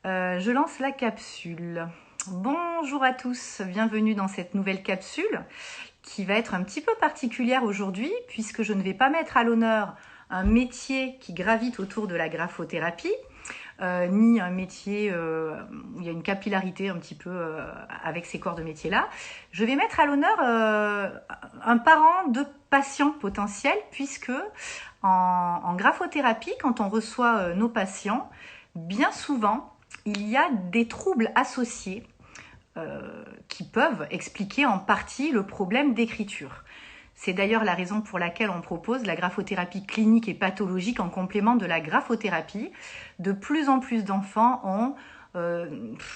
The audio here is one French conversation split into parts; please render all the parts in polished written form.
Je lance la capsule. Bonjour à tous, bienvenue dans cette nouvelle capsule qui va être un petit peu particulière aujourd'hui puisque je ne vais pas mettre à l'honneur un métier qui gravite autour de la graphothérapie, ni un métier où il y a une capillarité un petit peu avec ces corps de métier-là. Je vais mettre à l'honneur un parent de patient potentiel puisque en graphothérapie, quand on reçoit nos patients, bien souvent, il y a des troubles associés qui peuvent expliquer en partie le problème d'écriture. C'est d'ailleurs la raison pour laquelle on propose la graphothérapie clinique et pathologique en complément de la graphothérapie. De plus en plus d'enfants ont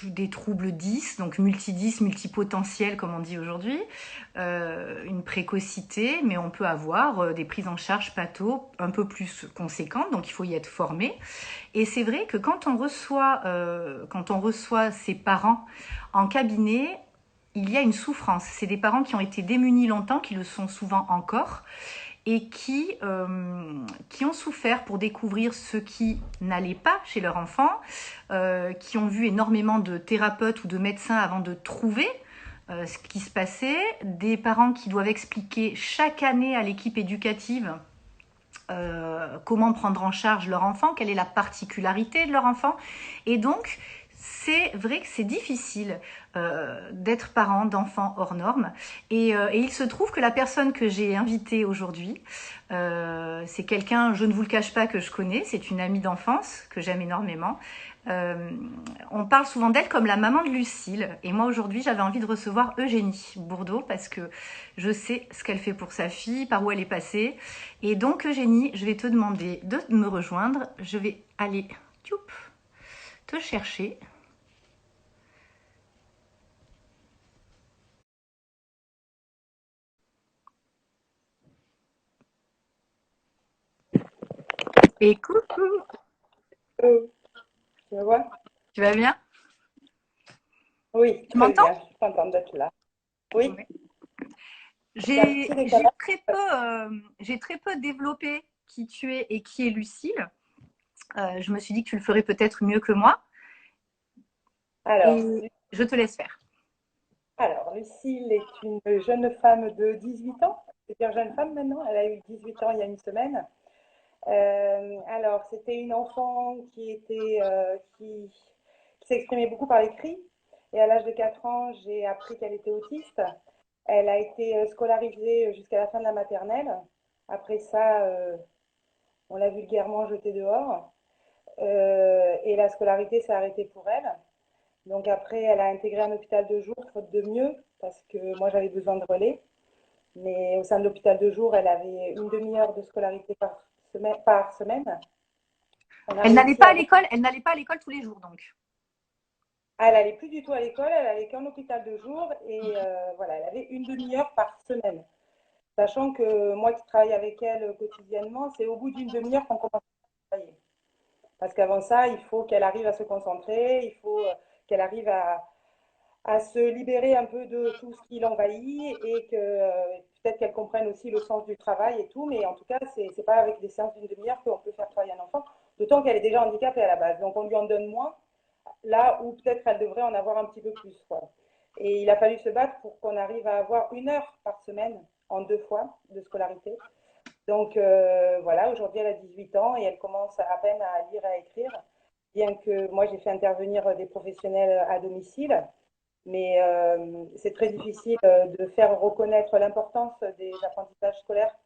des troubles 10, donc multi-10, multipotentiels comme on dit aujourd'hui, une précocité, mais on peut avoir des prises en charge patho un peu plus conséquentes, donc il faut y être formé. Et c'est vrai que quand on reçoit ces parents en cabinet, il y a une souffrance. C'est des parents qui ont été démunis longtemps, qui le sont souvent encore, et qui ont souffert pour découvrir ce qui n'allait pas chez leur enfant, qui ont vu énormément de thérapeutes ou de médecins avant de trouver ce qui se passait, des parents qui doivent expliquer chaque année à l'équipe éducative comment prendre en charge leur enfant, quelle est la particularité de leur enfant. Et donc, c'est vrai que c'est difficile d'être parent d'enfants hors normes. Et il se trouve que la personne que j'ai invitée aujourd'hui, c'est quelqu'un, je ne vous le cache pas, que je connais, c'est une amie d'enfance que j'aime énormément. Euh, on parle souvent d'elle comme la maman de Lucille. Et moi, aujourd'hui, j'avais envie de recevoir Eugénie Bourdeau parce que je sais ce qu'elle fait pour sa fille, par où elle est passée. Et donc, Eugénie, je vais te demander de me rejoindre. Je vais aller te chercher. Et coucou, Oh, tu me vois? tu vas bien? Oui, Tu très m'entends? bien. Je suis contente d'être là. Oui, Ouais. il y a un petit J'ai décalage. très peu développé qui tu es et qui est Lucille. Je me suis dit que tu le ferais peut-être mieux que moi. Alors, Et je te laisse faire. Lucille est une jeune femme de 18 ans. C'est-à-dire jeune femme maintenant. Elle a eu 18 ans il y a une semaine. C'était une enfant qui s'exprimait beaucoup par les cris. Et à l'âge de 4 ans, j'ai appris qu'elle était autiste. Elle a été scolarisée jusqu'à la fin de la maternelle. Après ça, on l'a vulgairement jetée dehors. Et la scolarité s'est arrêtée pour elle. Donc après, elle a intégré un hôpital de jour, faute de mieux, parce que moi j'avais besoin de relais. Mais au sein de l'hôpital de jour, elle avait une demi-heure de scolarité par semaine. On a Elle n'allait réussi pas à à avoir... l'école, elle n'allait pas à l'école tous les jours donc. Elle n'allait plus du tout à l'école, elle allait qu'en hôpital de jour et voilà, elle avait une demi-heure par semaine. Sachant que moi qui travaille avec elle quotidiennement, c'est au bout d'une demi-heure qu'on commence à travailler. Parce qu'avant ça, il faut qu'elle arrive à se concentrer, il faut qu'elle arrive à se libérer un peu de tout ce qui l'envahit et que peut-être qu'elle comprenne aussi le sens du travail et tout. Mais en tout cas, c'est pas avec des séances d'une demi-heure qu'on peut faire travailler un enfant, d'autant qu'elle est déjà handicapée à la base. Donc on lui en donne moins, là où peut-être elle devrait en avoir un petit peu plus, quoi. Et il a fallu se battre pour qu'on arrive à avoir une heure par semaine en 2 fois de scolarité. Donc voilà, aujourd'hui elle a 18 ans et elle commence à peine à lire et à écrire, bien que moi j'ai fait intervenir des professionnels à domicile. Mais c'est très difficile de faire reconnaître l'importance des apprentissages scolaires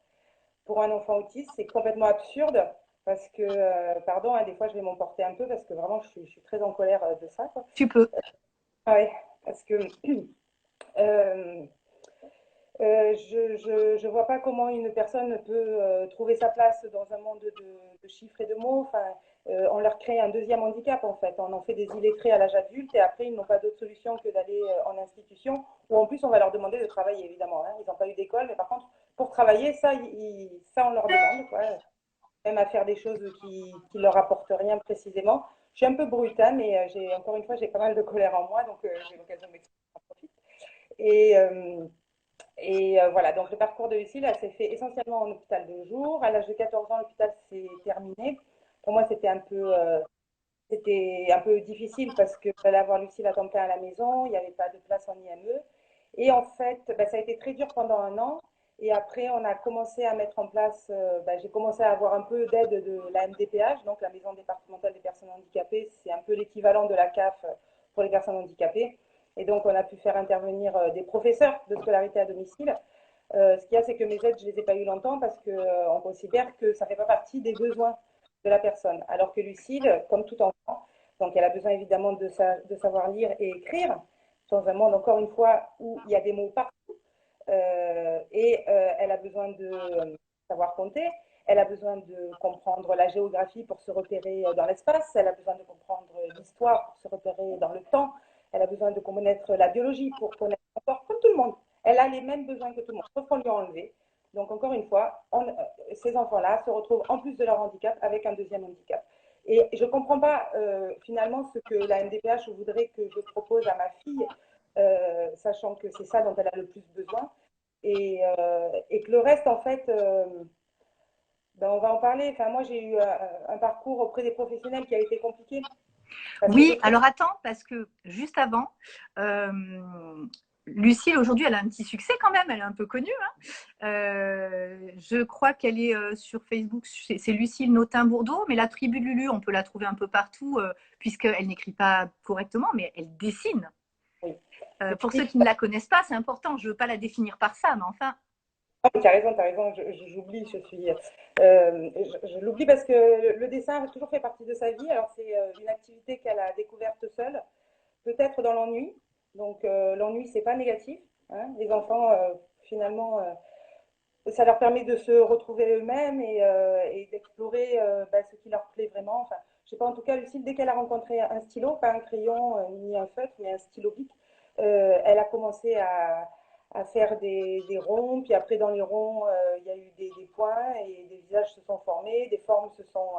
pour un enfant autiste. C'est complètement absurde parce que, pardon, hein, des fois je vais m'emporter un peu parce que vraiment je suis très en colère de ça, quoi. Tu peux. Ah ouais, parce que euh, je vois pas comment une personne peut trouver sa place dans un monde de chiffres et de mots. Enfin, on leur crée un deuxième handicap en fait. On en fait des illettrés à l'âge adulte et après ils n'ont pas d'autre solution que d'aller en institution où en plus on va leur demander de travailler évidemment, hein. Ils n'ont pas eu d'école, mais par contre pour travailler ça, ça on leur demande quoi. Même à faire des choses qui leur apportent rien précisément. Je suis un peu brute, hein, mais encore une fois j'ai pas mal de colère en moi, donc j'ai l'occasion de m'exprimer, j'en profite. Et voilà, donc le parcours de Lucille, elle s'est fait essentiellement en hôpital de jour. À l'âge de 14 ans, l'hôpital s'est terminé. Pour moi, c'était un peu c'était un peu difficile parce que fallait avoir Lucille à temps plein à la maison, il n'y avait pas de place en IME. Et en fait, ça a été très dur pendant un an. Et après, on a commencé à mettre en place, j'ai commencé à avoir un peu d'aide de la MDPH, donc la Maison départementale des personnes handicapées. C'est un peu l'équivalent de la CAF pour les personnes handicapées. Et donc, on a pu faire intervenir des professeurs de scolarité à domicile. Ce qu'il y a, c'est que mes aides, je ne les ai pas eues longtemps parce qu'on considère que ça ne fait pas partie des besoins de la personne. Alors que Lucille, comme tout enfant, donc elle a besoin évidemment de savoir lire et écrire dans un monde, encore une fois, où il y a des mots partout. Elle a besoin de savoir compter. Elle a besoin de comprendre la géographie pour se repérer dans l'espace. Elle a besoin de comprendre l'histoire pour se repérer dans le temps. Elle a besoin de connaître la biologie pour connaître le corps, comme tout le monde. Elle a les mêmes besoins que tout le monde, sauf qu'on lui a enlevé. Donc, encore une fois, ces enfants-là se retrouvent, en plus de leur handicap, avec un deuxième handicap. Et je ne comprends pas finalement ce que la MDPH voudrait que je propose à ma fille, sachant que c'est ça dont elle a le plus besoin. Et que le reste, en fait, on va en parler. Enfin, moi, j'ai eu un parcours auprès des professionnels qui a été compliqué. Oui, alors attends, parce que juste avant, Lucille, aujourd'hui, elle a un petit succès quand même, elle est un peu connue. Je crois qu'elle est sur Facebook, c'est Lucille Notin-Bourdeau, mais la tribu de Lulu, on peut la trouver un peu partout, puisqu'elle n'écrit pas correctement, mais elle dessine. Oui. Pour ceux qui ne la connaissent pas, c'est important, je ne veux pas la définir par ça, mais enfin… Tu as raison, j'oublie, je l'oublie parce que le dessin a toujours fait partie de sa vie. Alors, c'est une activité qu'elle a découverte seule, peut-être dans l'ennui. Donc, l'ennui, c'est pas négatif. Hein. Les enfants, finalement, ça leur permet de se retrouver eux-mêmes et d'explorer ce qui leur plaît vraiment. Enfin, je sais pas, en tout cas, Lucille, dès qu'elle a rencontré un stylo, pas un crayon ni un feutre, mais un stylo bic, elle a commencé à faire des ronds. Puis après, dans les ronds, il y a eu des points et des visages se sont formés, des formes se sont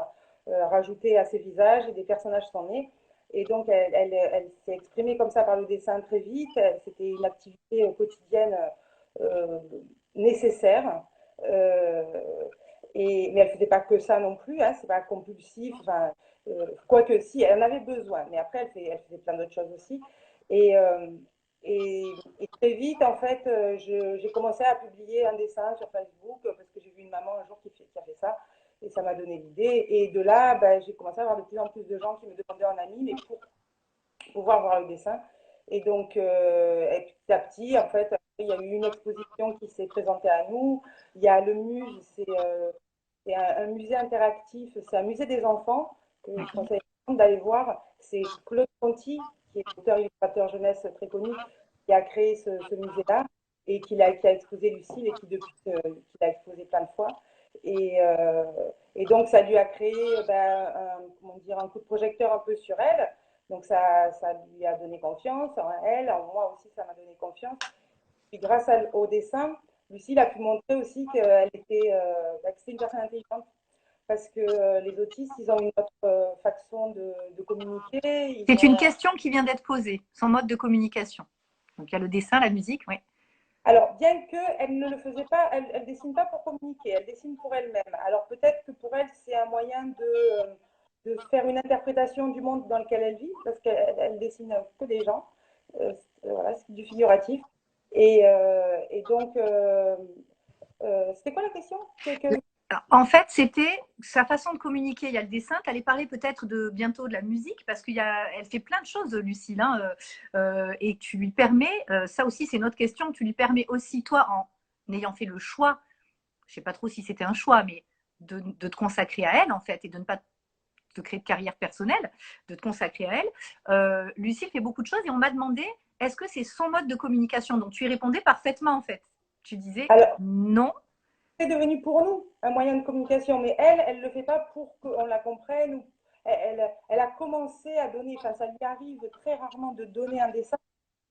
rajoutées à ces visages et des personnages sont nés. Et donc, elle s'est exprimée comme ça par le dessin très vite. C'était une activité quotidienne euh, nécessaire. Euh, mais elle ne faisait pas que ça non plus, hein, c'est pas compulsif. Enfin, quoique si, elle en avait besoin, mais après, elle faisait plein d'autres choses aussi. Et, euh, et très vite, en fait, j'ai commencé à publier un dessin sur Facebook parce que j'ai vu une maman un jour qui a fait ça et ça m'a donné l'idée. Et de là, j'ai commencé à avoir de plus en plus de gens qui me demandaient un ami, mais pour pouvoir voir le dessin. Et donc, et petit à petit, en fait, il y a eu une exposition qui s'est présentée à nous. Il y a le MUSE, c'est un musée interactif, c'est un musée des enfants que je conseille d'aller voir. C'est Claude Conti, qui est auteur-illustrateur jeunesse très connu, qui a créé ce musée-là et qui a exposé Lucille et qui depuis qui l'a exposé plein de fois. Et, euh, et donc, ça lui a créé comment dire, un coup de projecteur un peu sur elle. Donc, ça lui a donné confiance en elle, en moi aussi, ça m'a donné confiance. Puis, grâce au dessin, Lucille a pu montrer aussi qu'elle était, que c'était une personne intelligente. Parce que les autistes, ils ont une autre façon de communiquer. C'est une question qui vient d'être posée, son mode de communication. Donc il y a le dessin, la musique, oui. Alors, bien qu'elle ne le faisait pas, elle ne dessine pas pour communiquer, elle dessine pour elle-même. Alors, peut-être que pour elle, c'est un moyen de faire une interprétation du monde dans lequel elle vit, parce qu'elle dessine que des gens. Voilà, c'est du figuratif. Et donc, c'était quoi la question Alors, en fait, c'était sa façon de communiquer. Il y a le dessin. Tu allais parler peut-être bientôt de la musique parce qu'elle fait plein de choses, Lucille. Et tu lui permets, ça aussi, c'est notre question, tu lui permets aussi, toi, en ayant fait le choix, je ne sais pas trop si c'était un choix, mais de te consacrer à elle, en fait, et de ne pas te créer de carrière personnelle, de te consacrer à elle. Lucille fait beaucoup de choses et on m'a demandé, est-ce que c'est son mode de communication? Donc, tu y répondais parfaitement, en fait. Tu disais Alors, non. c'est devenu pour nous un moyen de communication, mais elle ne le fait pas pour qu'on la comprenne. Elle a commencé à donner, enfin, ça lui arrive très rarement de donner un dessin,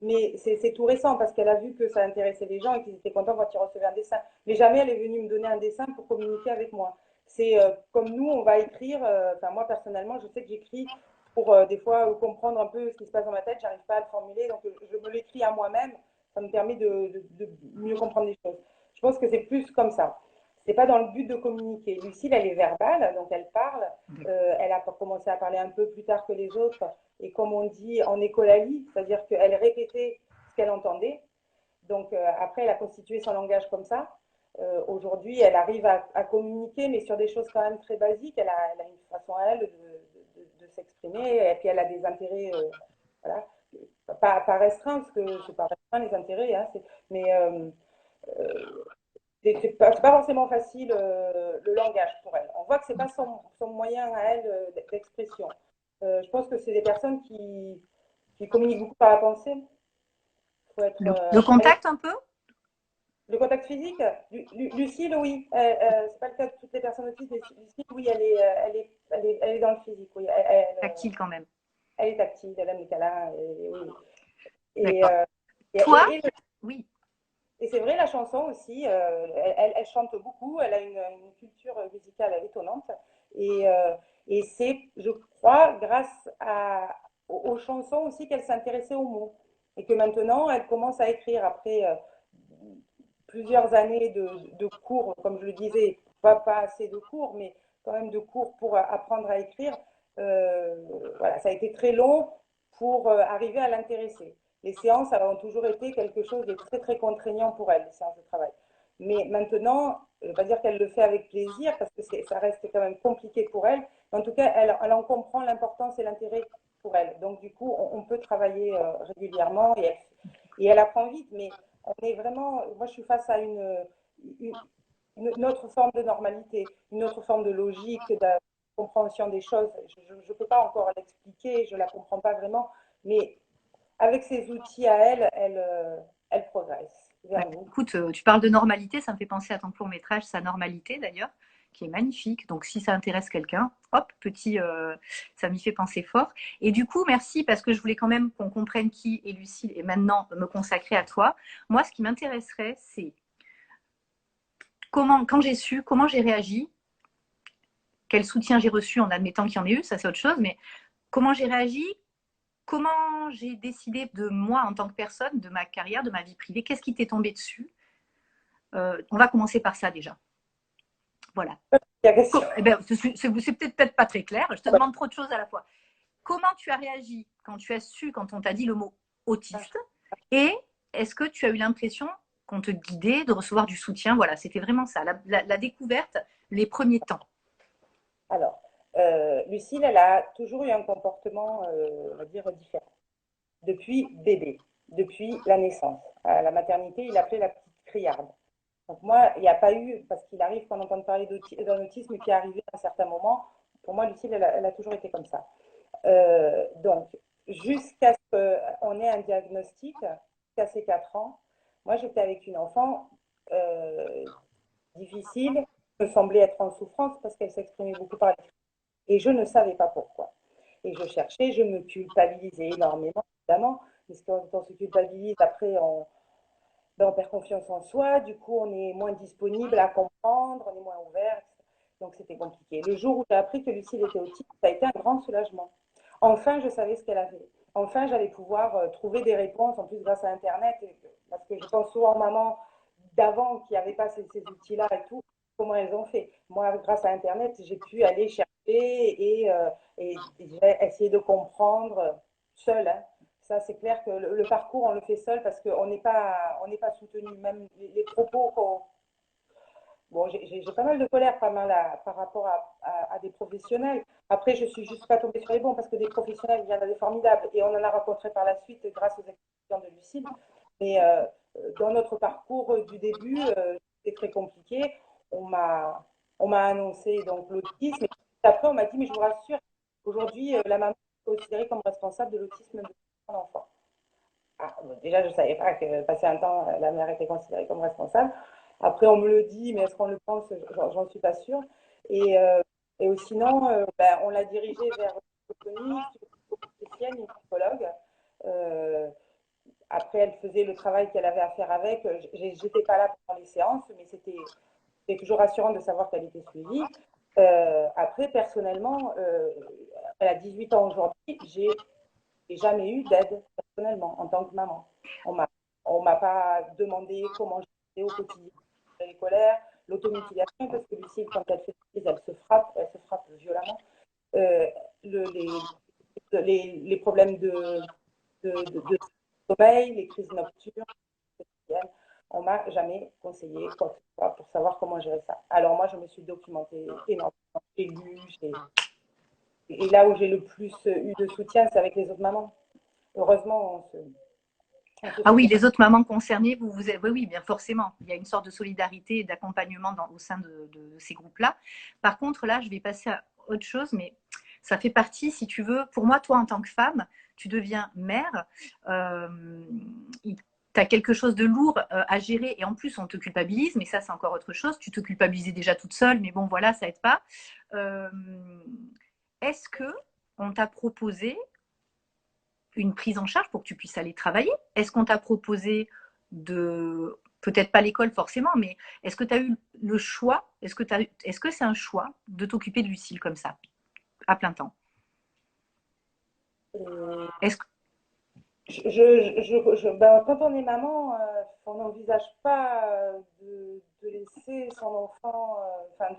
mais c'est tout récent parce qu'elle a vu que ça intéressait les gens et qu'ils étaient contents quand ils recevaient un dessin. Mais jamais elle est venue me donner un dessin pour communiquer avec moi. C'est comme nous, on va écrire. Enfin, moi personnellement, je sais que j'écris pour des fois comprendre un peu ce qui se passe dans ma tête. J'arrive pas à le formuler, donc je me l'écris à moi-même. Ça me permet de mieux comprendre les choses. Je pense que c'est plus comme ça. c'est pas dans le but de communiquer. Lucille, elle est verbale, donc elle parle. Elle a commencé à parler un peu plus tard que les autres. Et comme on dit en écolalie, c'est-à-dire qu'elle répétait ce qu'elle entendait. Donc après, elle a constitué son langage comme ça. Aujourd'hui, elle arrive à communiquer, mais sur des choses quand même très basiques. Elle a une façon à elle de s'exprimer, et puis elle a des intérêts, voilà, pas restreints, parce que c'est pas restreint les intérêts, hein, mais euh, c'est pas forcément facile le langage pour elle. On voit que c'est pas son moyen à elle d'expression. Je pense que c'est des personnes qui communiquent beaucoup par la pensée. Faut être, Le contact un peu? le contact physique, Lucille, oui. C'est pas le cas de toutes les personnes autistes, mais Lucille, oui, elle est dans le physique, oui. Tactile quand même. Elle est tactile, elle aime les câlins, oui. Et, D'accord. euh, Toi? et Oui. et c'est vrai, la chanson aussi, elle chante beaucoup, elle a une culture musicale étonnante. Et, euh, et c'est, je crois, grâce aux chansons aussi qu'elle s'intéressait aux mots. Et que maintenant, elle commence à écrire après plusieurs années de cours, comme je le disais, pas assez de cours, mais quand même de cours pour apprendre à écrire. Voilà, ça a été très long pour arriver à l'intéresser. Les séances ont toujours été quelque chose de très très contraignant pour elle, les séances de travail. Mais maintenant, je ne vais pas dire qu'elle le fait avec plaisir, parce que ça reste quand même compliqué pour elle. Mais en tout cas, elle en comprend l'importance et l'intérêt pour elle. Donc du coup, on peut travailler régulièrement et elle apprend vite. Mais on est vraiment, moi je suis face à une, une autre forme de normalité, une autre forme de logique, de compréhension des choses. Je ne peux pas encore l'expliquer, je ne la comprends pas vraiment, mais avec ses outils à elle, elle progresse vers nous. Écoute, tu parles de normalité, ça me fait penser à ton court métrage, Sa normalité d'ailleurs, qui est magnifique. Donc si ça intéresse quelqu'un, hop, petit, ça m'y fait penser fort. Et du coup, merci parce que je voulais quand même qu'on comprenne qui est Lucille et maintenant me consacrer à toi. Moi, ce qui m'intéresserait, c'est quand j'ai su, comment j'ai réagi, quel soutien j'ai reçu en admettant qu'il y en ait eu, ça c'est autre chose, mais comment j'ai réagi, comment j'ai décidé de moi en tant que personne, de ma carrière, de ma vie privée, qu'est-ce qui t'est tombé dessus. On va commencer par ça déjà. Voilà. Eh ben, c'est peut-être pas très clair, je te demande trop de choses à la fois. Comment tu as réagi quand tu as su, quand on t'a dit le mot autiste, et est-ce que tu as eu l'impression qu'on te guidait, de recevoir du soutien? Voilà, c'était vraiment ça, la découverte, les premiers temps. Alors, Lucille, elle a toujours eu un comportement, on va dire, différent. Depuis bébé, depuis la naissance. À la maternité, il appelait la petite criarde. Donc moi, il n'y a pas eu, parce qu'il arrive qu'on entende parler d'un autisme qui est arrivé à un certain moment. Pour moi, Lucille, elle a toujours été comme ça. Donc, jusqu'à ce qu'on ait un diagnostic, jusqu'à ses 4 ans, moi, j'étais avec une enfant difficile, me semblait être en souffrance parce qu'elle s'exprimait beaucoup par l'écrit. Et je ne savais pas pourquoi. Et je cherchais, je me culpabilisais énormément, évidemment, parce que quand on se culpabilise, après, on perd confiance en soi, du coup, on est moins disponible à comprendre, on est moins ouvert. Donc, c'était compliqué. Le jour où j'ai appris que Lucille était autiste, ça a été un grand soulagement. Enfin, je savais ce qu'elle avait. Enfin, j'allais pouvoir trouver des réponses, en plus grâce à Internet, parce que je pense souvent aux mamans d'avant qui n'avaient pas ces outils-là et tout, comment elles ont fait. Moi, grâce à Internet, j'ai pu aller chercher et essayer de comprendre seule. Hein. Ça, c'est clair que le parcours, on le fait seul parce qu'on n'est pas soutenu. Même les propos qu'on. Bon, j'ai pas mal de colère par rapport à des professionnels. Après, je suis juste pas tombée sur les bons parce que des professionnels, il y en a des formidables et on en a rencontré par la suite grâce aux explications de Lucille. Mais dans notre parcours du début, c'était très compliqué. On m'a, on m'a annoncé donc l'autisme. Et après, on m'a dit, mais je vous rassure, aujourd'hui, la maman est considérée comme responsable de l'autisme de son enfant. Ah, bon, déjà, je ne savais pas que passé un temps, la mère était considérée comme responsable. Après, on me le dit, mais est-ce qu'on le pense? J'en suis pas sûre. Et, euh, et sinon, ben, on l'a dirigée vers une psychologique, une psychienne, une psychologue. Euh, Après, elle faisait le travail qu'elle avait à faire avec. J'étais pas là pendant les séances, mais c'était toujours rassurant de savoir qu'elle était suivie. Après, personnellement, elle a 18 ans aujourd'hui, j'ai jamais eu d'aide personnellement en tant que maman. On m'a pas demandé comment j'étais au quotidien les colères, l'automutilation, parce que Lucille, quand elle fait des crises, elle se frappe violemment. Euh, le, les problèmes de sommeil, les crises nocturnes, on m'a jamais conseillé quoi que ce soit pour savoir comment gérer ça. Alors moi, je me suis documentée énormément, j'ai lu, et là où j'ai le plus eu de soutien, c'est avec les autres mamans. Heureusement, Ah oui, les autres mamans concernées, oui, oui, bien forcément. Il y a une sorte de solidarité et d'accompagnement au sein de ces groupes-là. Par contre, là, je vais passer à autre chose, mais ça fait partie, si tu veux, pour moi, toi, en tant que femme, tu deviens mère, tu as quelque chose de lourd à gérer et en plus, on te culpabilise, mais ça, c'est encore autre chose. Tu te culpabilisais déjà toute seule, mais bon, voilà, ça aide pas. Euh, Est-ce que on t'a proposé une prise en charge pour que tu puisses aller travailler? Est-ce qu'on t'a proposé de, peut-être pas l'école forcément, mais est-ce que tu as eu le choix, est-ce que c'est un choix de t'occuper de Lucille comme ça, à plein temps? Est-ce que... ben, quand on est maman, on n'envisage pas de laisser son enfant, enfin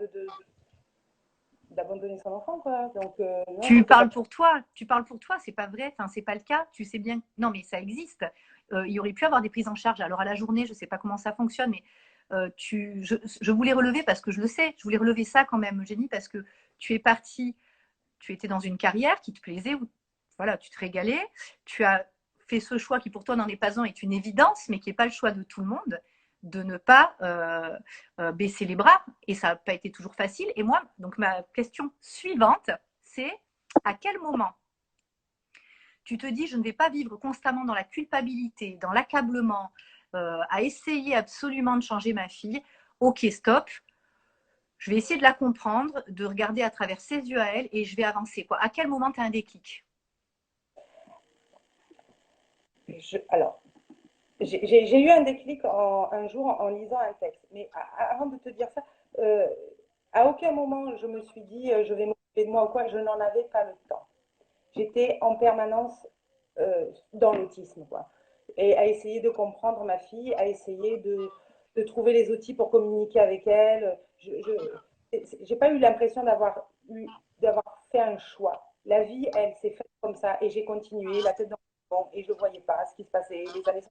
d'abandonner son enfant, quoi. Donc non, Tu c'était pas. parles pour toi, c'est pas vrai, enfin, c'est pas le cas, tu sais bien, non mais ça existe. Il y aurait pu avoir des prises en charge. Alors à la journée, je sais pas comment ça fonctionne, mais je voulais relever parce que je le sais, je voulais relever ça quand même, Eugénie, parce que tu es partie, tu étais dans une carrière qui te plaisait, où, voilà, tu te régalais, tu as fait ce choix qui pour toi n'en est pas un, est une évidence, mais qui n'est pas le choix de tout le monde, de ne pas baisser les bras. Et ça n'a pas été toujours facile. Et moi, donc ma question suivante, c'est à quel moment tu te dis je ne vais pas vivre constamment dans la culpabilité, dans l'accablement, à essayer absolument de changer ma fille. Ok, stop, je vais essayer de la comprendre, de regarder à travers ses yeux à elle et je vais avancer. Quoi. À quel moment tu as un déclic? Alors, j'ai eu un déclic un jour en lisant un texte. Mais avant de te dire ça, euh, à aucun moment je me suis dit je vais m'occuper de moi ou quoi. Je n'en avais pas le temps. J'étais en permanence dans l'autisme, quoi. Et à essayer de comprendre ma fille, à essayer de trouver les outils pour communiquer avec elle. J'ai pas eu l'impression d'avoir fait un choix. La vie, elle s'est faite comme ça et j'ai continué la tête dans le vent et je ne voyais pas ce qui se passait. Les années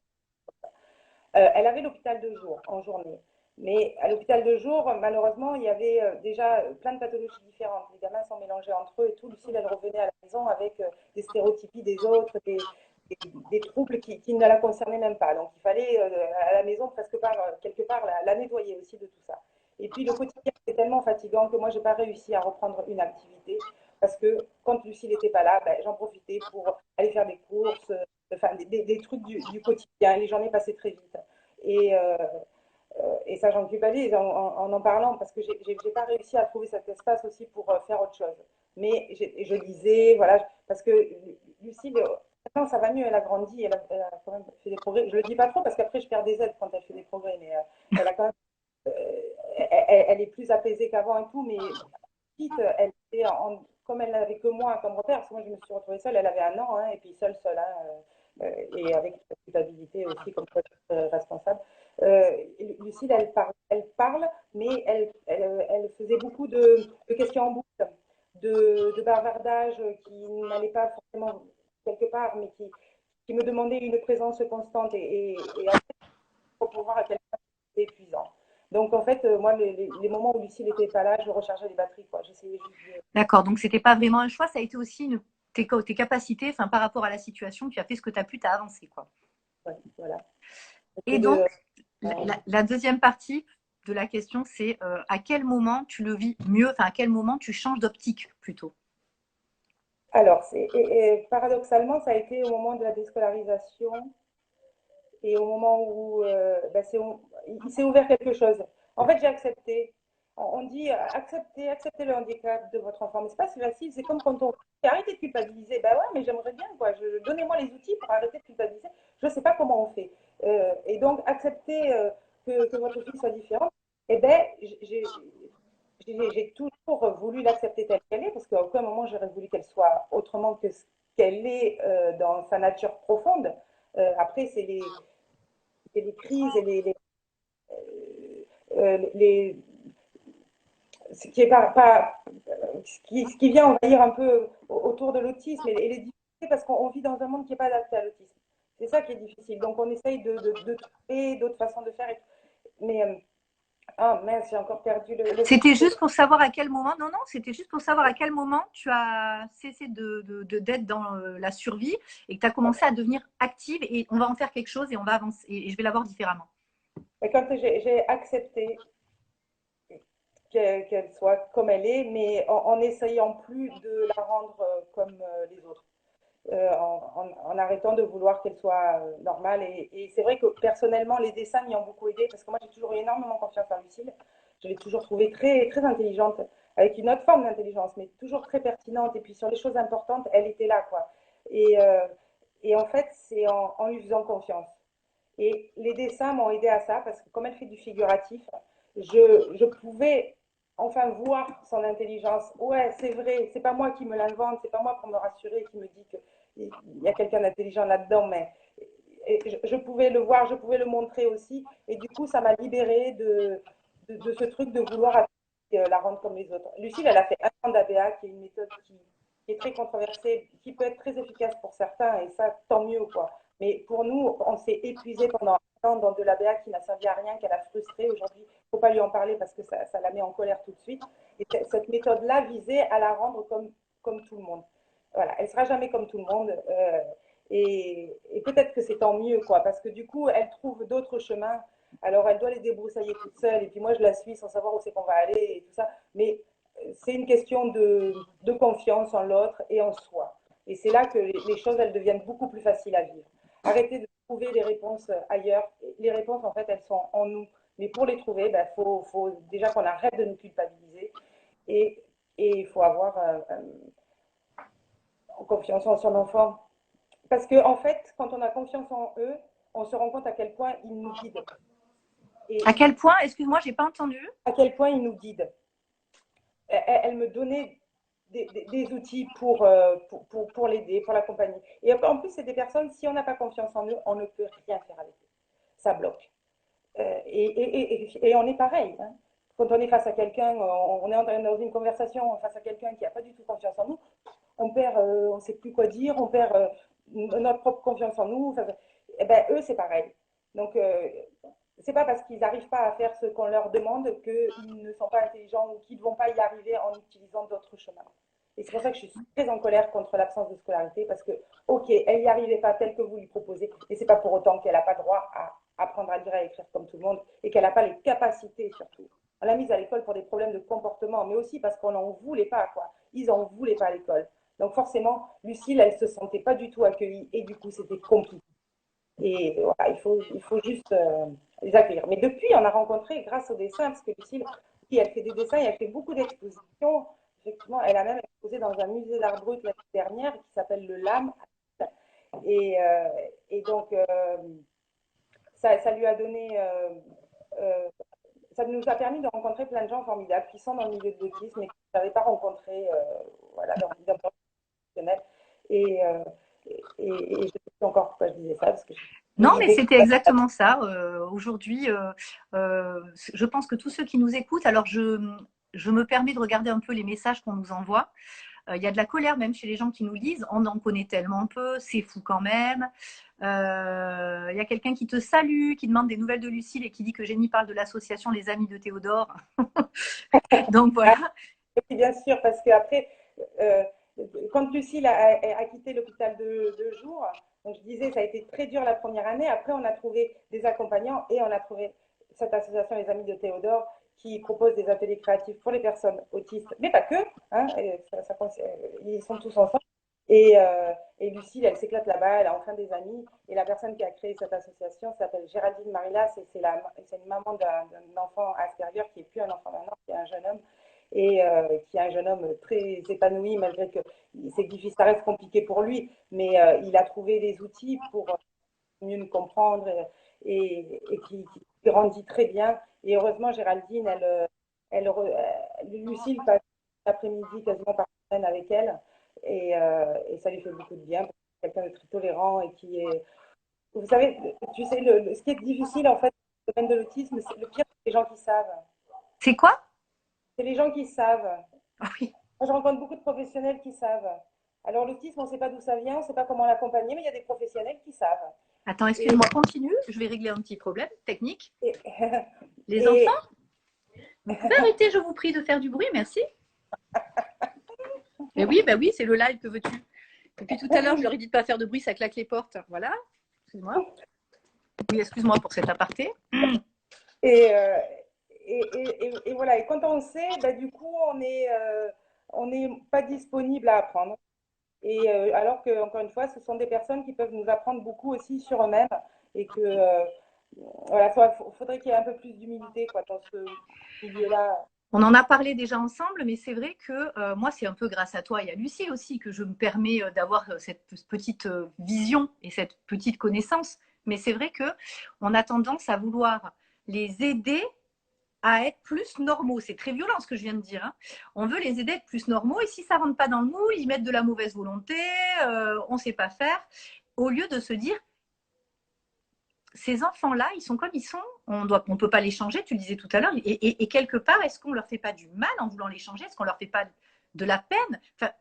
elle avait l'hôpital de jour, en journée. Mais à l'hôpital de jour, malheureusement, il y avait déjà plein de pathologies différentes. Les gamins sont mélangés entre eux et tout. Lucille, elle revenait à la maison avec des stéréotypies des autres, des troubles qui ne la concernaient même pas. Donc, il fallait à la maison, presque quelque part, la nettoyer aussi de tout ça. Et puis, le quotidien était tellement fatigant que moi, je n'ai pas réussi à reprendre une activité parce que quand Lucille n'était pas là, ben, j'en profitais pour aller faire des courses, enfin, des trucs du quotidien. Les journées passaient très vite. Et, euh, et ça, j'en culpabilise en parlant parce que j'ai pas réussi à trouver cet espace aussi pour faire autre chose. Mais je lisais, voilà, parce que Lucille, maintenant ça va mieux, elle a grandi, elle a quand même fait des progrès. Je le dis pas trop parce qu'après je perds des aides quand elle fait des progrès, mais elle a quand même, elle est plus apaisée qu'avant et tout, mais petite, elle était comme elle n'avait que moi comme repère, parce que moi je me suis retrouvée seule, elle avait 1 an, hein, et puis seule, hein, et avec la culpabilité aussi comme responsable. Lucille, elle parle, mais elle faisait beaucoup de questions en boucle, de bavardage qui n'allait pas forcément quelque part, mais qui me demandait une présence constante. Et après, pour pouvoir à quel point c'était épuisant. Donc en fait, moi, les moments où Lucille n'était pas là, je rechargeais les batteries, quoi. J'essayais juste de. D'accord, donc c'était pas vraiment un choix, ça a été aussi tes capacités, enfin, par rapport à la situation, tu as fait ce que tu as pu, tu as avancé. Quoi. Ouais, voilà. Et C'était donc, de. la deuxième partie de la question, c'est à quel moment tu le vis mieux, enfin à quel moment tu changes d'optique plutôt. Alors, paradoxalement, ça a été au moment de la déscolarisation et au moment où ben, il s'est ouvert quelque chose. En fait, j'ai accepté. On dit acceptez le handicap de votre enfant. Mais c'est pas si facile. C'est comme quand on dit arrêtez de culpabiliser. Ben ouais, mais j'aimerais bien, quoi. Donnez-moi les outils pour arrêter de culpabiliser. Je ne sais pas comment on fait. Et donc, accepter que votre fille soit différente, eh ben, j'ai toujours voulu l'accepter telle qu'elle est, parce qu'à aucun moment j'aurais voulu qu'elle soit autrement que ce qu'elle est dans sa nature profonde. Après, c'est les crises et les, ce qui est ce qui vient envahir un peu autour de l'autisme et les difficultés parce qu'on vit dans un monde qui n'est pas adapté à l'autisme. C'est ça qui est difficile. Donc on essaye de trouver d'autres façons de faire. Mais ah mince, j'ai encore perdu le fil. C'était juste pour savoir à quel moment, non, non, c'était juste pour savoir à quel moment tu as cessé d'être dans la survie et que tu as commencé à devenir active et on va en faire quelque chose et on va avancer et je vais la voir différemment. Et quand j'ai accepté qu'elle soit comme elle est, mais en essayant plus de la rendre comme les autres. En arrêtant de vouloir qu'elle soit normale. Et c'est vrai que personnellement, les dessins m'y ont beaucoup aidé parce que moi, j'ai toujours eu énormément confiance en Lucille. Je l'ai toujours trouvée très, très intelligente, avec une autre forme d'intelligence, mais toujours très pertinente. Et puis sur les choses importantes, elle était là, quoi. Et, euh, et en fait, c'est en lui faisant confiance. Et les dessins m'ont aidé à ça parce que comme elle fait du figuratif, je pouvais enfin voir son intelligence. Ouais, c'est vrai, c'est pas moi qui me l'invente, c'est pas moi pour me rassurer qui me dit qu'il y a quelqu'un d'intelligent là-dedans, mais je pouvais le voir, je pouvais le montrer aussi. Et du coup, ça m'a libérée de ce truc de vouloir la rendre comme les autres. Lucille, elle a fait un an d'ABA, qui est une méthode qui est très controversée, qui peut être très efficace pour certains, et ça, tant mieux, quoi. Mais pour nous, on s'est épuisé pendant un an dans de l'ABA qui n'a servi à rien, qu'elle a frustré. Aujourd'hui, il ne faut pas lui en parler parce que ça la met en colère tout de suite. Et cette méthode-là visait à la rendre comme tout le monde. Voilà, elle ne sera jamais comme tout le monde. Et peut-être que c'est tant mieux, quoi, parce que du coup, elle trouve d'autres chemins. Alors, elle doit les débroussailler toute seule, et puis moi, je la suis sans savoir où c'est qu'on va aller et tout ça. Mais c'est une question de confiance en l'autre et en soi. Et c'est là que les choses, elles deviennent beaucoup plus faciles à vivre. Arrêtez de trouver les réponses ailleurs. Les réponses, en fait, elles sont en nous. Mais pour les trouver, il faut déjà qu'on arrête de nous culpabiliser et il faut avoir confiance en son enfant. Parce qu'en fait, quand on a confiance en eux, on se rend compte à quel point ils nous guident. Et À quel point, excuse-moi, j'ai pas entendu. à quel point ils nous guident. Elle me donnait des outils pour l'aider, pour l'accompagner. Et en plus, c'est des personnes, si on n'a pas confiance en eux, on ne peut rien faire avec eux. Ça bloque. Et on est pareil. Hein. Quand on est face à quelqu'un, on est dans une conversation face à quelqu'un qui n'a pas du tout confiance en nous, on perd, on ne sait plus quoi dire, on perd notre propre confiance en nous. Enfin, et ben, eux, c'est pareil. Donc, c'est pas parce qu'ils n'arrivent pas à faire ce qu'on leur demande qu'ils ne sont pas intelligents ou qu'ils ne vont pas y arriver en utilisant d'autres chemins. Et c'est pour ça que je suis très en colère contre l'absence de scolarité parce que, ok, elle n'y arrivait pas telle que vous lui proposez, mais c'est pas pour autant qu'elle n'a pas droit à apprendre à lire et à écrire comme tout le monde et qu'elle n'a pas les capacités surtout. On l'a mise à l'école pour des problèmes de comportement, mais aussi parce qu'on n'en voulait pas, quoi. Ils n'en voulaient pas à l'école. Donc forcément, Lucille, elle ne se sentait pas du tout accueillie et du coup, c'était compliqué. Et voilà, il faut juste les accueillir. Mais depuis, on a rencontré, grâce au dessin, parce que Lucille, elle fait des dessins et elle fait beaucoup d'expositions. Effectivement, elle a même exposé dans un musée d'art brut l'année dernière qui s'appelle le LAM. Et, euh, et donc, ça lui a donné. Ça nous a permis de rencontrer plein de gens formidables qui sont dans le milieu de l'autisme et qui ne n'avaient pas rencontré voilà, dans le professionnel. Et, euh, et je ne sais plus encore pourquoi je disais ça, parce que Non, mais l'idée. c'était exactement ça. Aujourd'hui, je pense que tous ceux qui nous écoutent, alors je me permets de regarder un peu les messages qu'on nous envoie. Il y a de la colère même chez les gens qui nous lisent. On en connaît tellement peu, c'est fou quand même. Il y a quelqu'un qui te salue, qui demande des nouvelles de Lucille et qui dit que Jenny parle de l'association Les Amis de Théodore. Donc Ah, voilà. oui, bien sûr, parce qu'après, euh, quand Lucille a quitté l'hôpital de jour, donc je disais, ça a été très dur la première année. Après, on a trouvé des accompagnants et on a trouvé cette association Les Amis de Théodore qui propose des ateliers créatifs pour les personnes autistes, mais pas que. Hein, ils sont tous ensemble. Et Lucille, elle s'éclate là-bas, elle a enfin des amis. Et la personne qui a créé cette association s'appelle Géraldine Marilla, c'est une maman d'un enfant Asperger qui n'est plus un enfant maintenant, qui est un jeune homme et qui est un jeune homme très épanoui, malgré que c'est difficile, ça reste compliqué pour lui, mais il a trouvé des outils pour mieux nous comprendre et qui grandit très bien. Et heureusement, Géraldine, Lucille passe l'après-midi quasiment par semaine avec elle et ça lui fait beaucoup de bien. C'est quelqu'un de très tolérant et qui est. Vous savez, tu sais, ce qui est difficile en fait, dans le domaine de l'autisme, c'est le pire, c'est les gens qui savent. C'est quoi? C'est les gens qui savent. Ah oui. Moi, je rencontre beaucoup de professionnels qui savent. Alors, l'autisme, on ne sait pas d'où ça vient, on ne sait pas comment l'accompagner, mais il y a des professionnels qui savent. Attends, Et, excuse-moi, continue. Je vais régler un petit problème technique. et, Les enfants, et vous pouvez arrêter, je vous prie, de faire du bruit, merci. Et oui, bah oui, c'est le live, que veux-tu? Depuis tout à l'heure, je leur ai dit de ne pas faire de bruit, ça claque les portes. Voilà, excuse-moi. Oui, excuse-moi pour cet aparté. Et, euh, et voilà. Et quand on sait, bah, du coup, on n'est pas disponible à apprendre. Et alors que, encore une fois, ce sont des personnes qui peuvent nous apprendre beaucoup aussi sur eux-mêmes. Et que, voilà, faudrait qu'il y ait un peu plus d'humilité quoi, dans ce milieu-là. On en a parlé déjà ensemble, mais c'est vrai que moi, c'est un peu grâce à toi et à Lucille aussi que je me permets d'avoir cette petite vision et cette petite connaissance. Mais c'est vrai que on a tendance à vouloir les aider à être plus normaux. C'est très violent ce que je viens de dire. Hein. On veut les aider à être plus normaux et si ça rentre pas dans le moule, ils mettent de la mauvaise volonté, on sait pas faire, au lieu de se dire ces enfants-là, ils sont comme ils sont, on ne peut pas les changer, tu le disais tout à l'heure, et quelque part, est-ce qu'on ne leur fait pas du mal en voulant les changer? Est-ce qu'on ne leur fait pas de la peine? Enfin,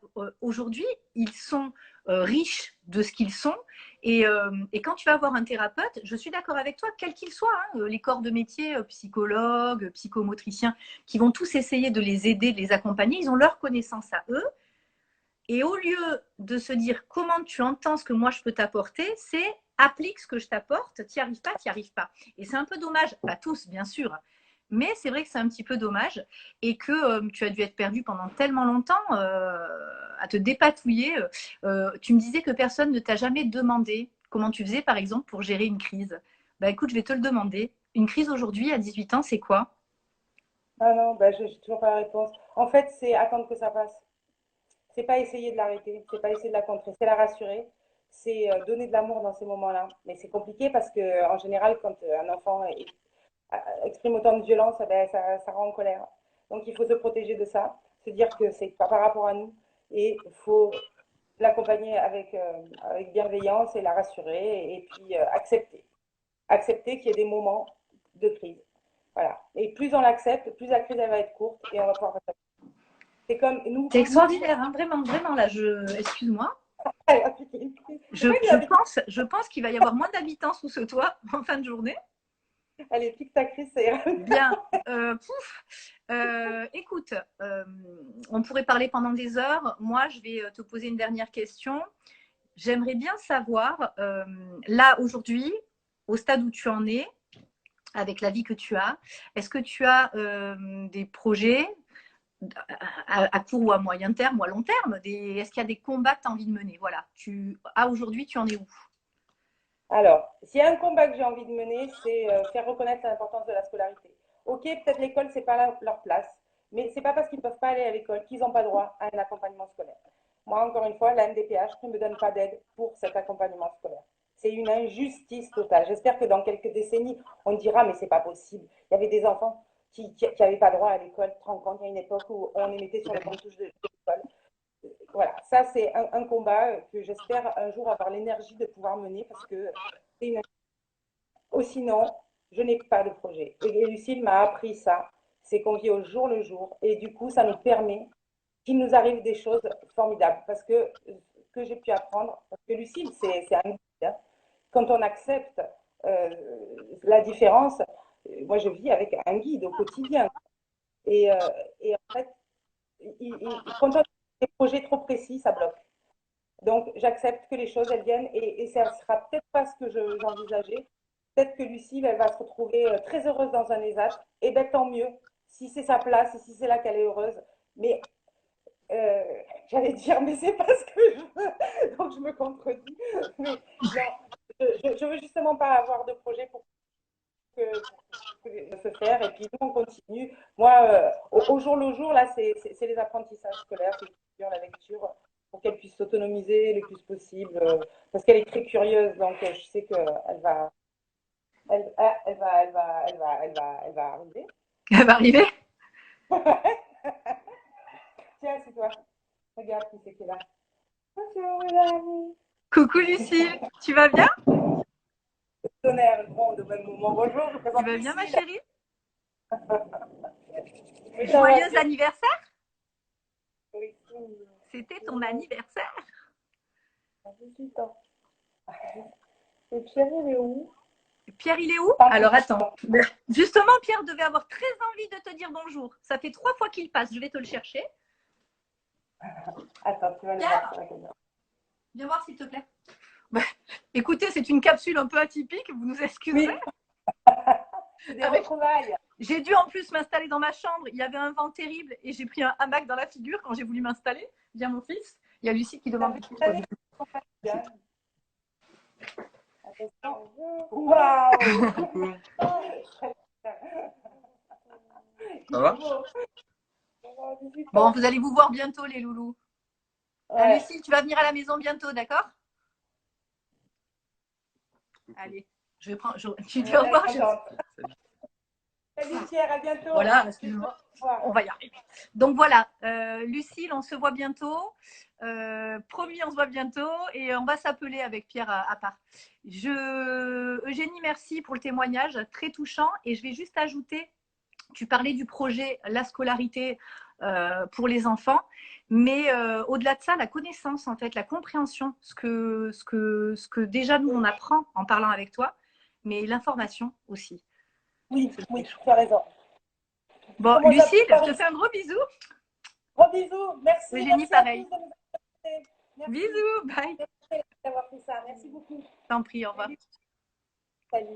aujourd'hui, ils sont riches de ce qu'ils sont, et quand tu vas voir un thérapeute, je suis d'accord avec toi, quel qu'il soit, hein, les corps de métier, psychologues, psychomotriciens, qui vont tous essayer de les aider, de les accompagner, ils ont leur connaissance à eux, et au lieu de se dire comment tu entends ce que moi je peux t'apporter, c'est applique ce que je t'apporte, t'y arrives pas, t'y arrives pas. Et c'est un peu dommage, pas tous bien sûr, mais c'est vrai que c'est un petit peu dommage et que tu as dû être perdu pendant tellement longtemps à te dépatouiller. Tu me disais que personne ne t'a jamais demandé comment tu faisais par exemple pour gérer une crise. Bah écoute, je vais te le demander. Une crise aujourd'hui à 18 ans, c'est quoi? Ah non, bah, je n'ai toujours pas la réponse. En fait, c'est attendre que ça passe. C'est pas essayer de l'arrêter, c'est pas essayer de la contrer, c'est la rassurer, c'est donner de l'amour dans ces moments-là. Mais c'est compliqué parce que en général, quand un enfant exprime autant de violence, eh ben, ça rend en colère. Donc il faut se protéger de ça, se dire que c'est pas par rapport à nous et il faut l'accompagner avec bienveillance et la rassurer et puis accepter. Accepter qu'il y ait des moments de crise. Voilà. Et plus on l'accepte, plus la crise elle va être courte et on va pouvoir passer. C'est comme C'est nous extraordinaire, hein, vraiment, vraiment là. Excuse-moi. appliquer une crise. Je, Pourquoi il je avait pense, je pense qu'il va y avoir moins d'habitants sous ce toit en fin de journée. Allez, pique ta crise, ça ira. Bien. Écoute, on pourrait parler pendant des heures. Moi, je vais te poser une dernière question. J'aimerais bien savoir, là, aujourd'hui, au stade où tu en es, avec la vie que tu as, est-ce que tu as des projets à court ou à moyen terme ou à long terme? Est-ce qu'il y a des combats que tu as envie de mener? Voilà. Aujourd'hui, tu en es où? Alors, s'il y a un combat que j'ai envie de mener, c'est faire reconnaître l'importance de la scolarité. Ok, peut-être l'école, c'est pas leur place, mais c'est pas parce qu'ils ne peuvent pas aller à l'école qu'ils n'ont pas droit à un accompagnement scolaire. Moi, encore une fois, la MDPH ne me donne pas d'aide pour cet accompagnement scolaire. C'est une injustice totale. J'espère que dans quelques décennies, on dira, mais c'est pas possible. Il y avait des enfants qui n'avaient pas droit à l'école. Tu te rends compte, il y a une époque où on les mettait sur les bancs de touche de l'école. Voilà, ça c'est un combat que j'espère un jour avoir l'énergie de pouvoir mener parce que c'est une... Ou sinon, je n'ai pas de projet. Et Lucille m'a appris ça, c'est qu'on vit au jour le jour et du coup, ça nous permet qu'il nous arrive des choses formidables parce que ce que j'ai pu apprendre, parce que Lucille, c'est un guide, hein. Quand on accepte euh, la différence, moi je vis avec un guide au quotidien et et en fait, quand on a des projets trop précis, ça bloque. Donc, j'accepte que les choses, elles viennent et ça ne sera peut-être pas ce que j'envisageais. Peut-être que Lucille, elle va se retrouver très heureuse dans un ESAT. Et bien, tant mieux, si c'est sa place et si c'est là qu'elle est heureuse. Mais euh, j'allais dire, mais c'est pas ce que je veux. Donc, je me contredis. Mais non, je veux justement pas avoir de projet pour se faire. Et puis, nous, on continue. Moi, au jour le jour, là, c'est les apprentissages scolaires, c'est l'écriture, la lecture, pour qu'elle puisse s'autonomiser le plus possible. Parce qu'elle est très curieuse, donc je sais qu'elle va, elle va arriver. Elle va arriver. Tiens, c'est toi. Regarde qui c'est qui est là. Bonjour, Mélanie. Coucou Lucille, tu vas bien? Tonnerre, gronde au même moment. Bonjour, je Tu présente vas bien ma Lucille. chérie? Joyeux anniversaire. Oui. C'était ton anniversaire. 18 ans. Et Pierre, il est où? Pierre, il est où? Alors, attends. Justement, Pierre devait avoir très envie de te dire bonjour. Ça fait 3 fois qu'il passe. Je vais te le chercher. Attends, tu vas le voir sur la caméra. Viens voir, s'il te plaît. Écoutez, c'est une capsule un peu atypique. Vous nous excuserez. Oui. Des retrouvailles. J'ai dû en plus m'installer dans ma chambre. Il y avait un vent terrible et j'ai pris un hamac dans la figure quand j'ai voulu m'installer. Viens, mon fils. Il y a Lucie qui demande. Waouh. Ça va? Bon, vous allez vous voir bientôt, les loulous. Ouais. Lucie, tu vas venir à la maison bientôt, d'accord? Allez, je vais prendre. Tu dis au revoir. Salut Pierre, à bientôt. Voilà, excuse-moi. On va y arriver. Donc voilà, Lucille, on se voit bientôt. Promis, on se voit bientôt et on va s'appeler avec Pierre à part. Eugénie, merci pour le témoignage, très touchant. Et je vais juste ajouter, tu parlais du projet La scolarité pour les enfants, mais au-delà de ça, la connaissance, en fait, la compréhension, ce que déjà nous, on apprend en parlant avec toi, mais l'information aussi. Oui, tu as raison. Bon, Lucille, je te fais un gros bisou. Gros bisous, merci. Eugénie, merci pareil. Merci. Bisous, bye. Merci d'avoir fait ça. Merci beaucoup. T'en prie, au revoir. Salut.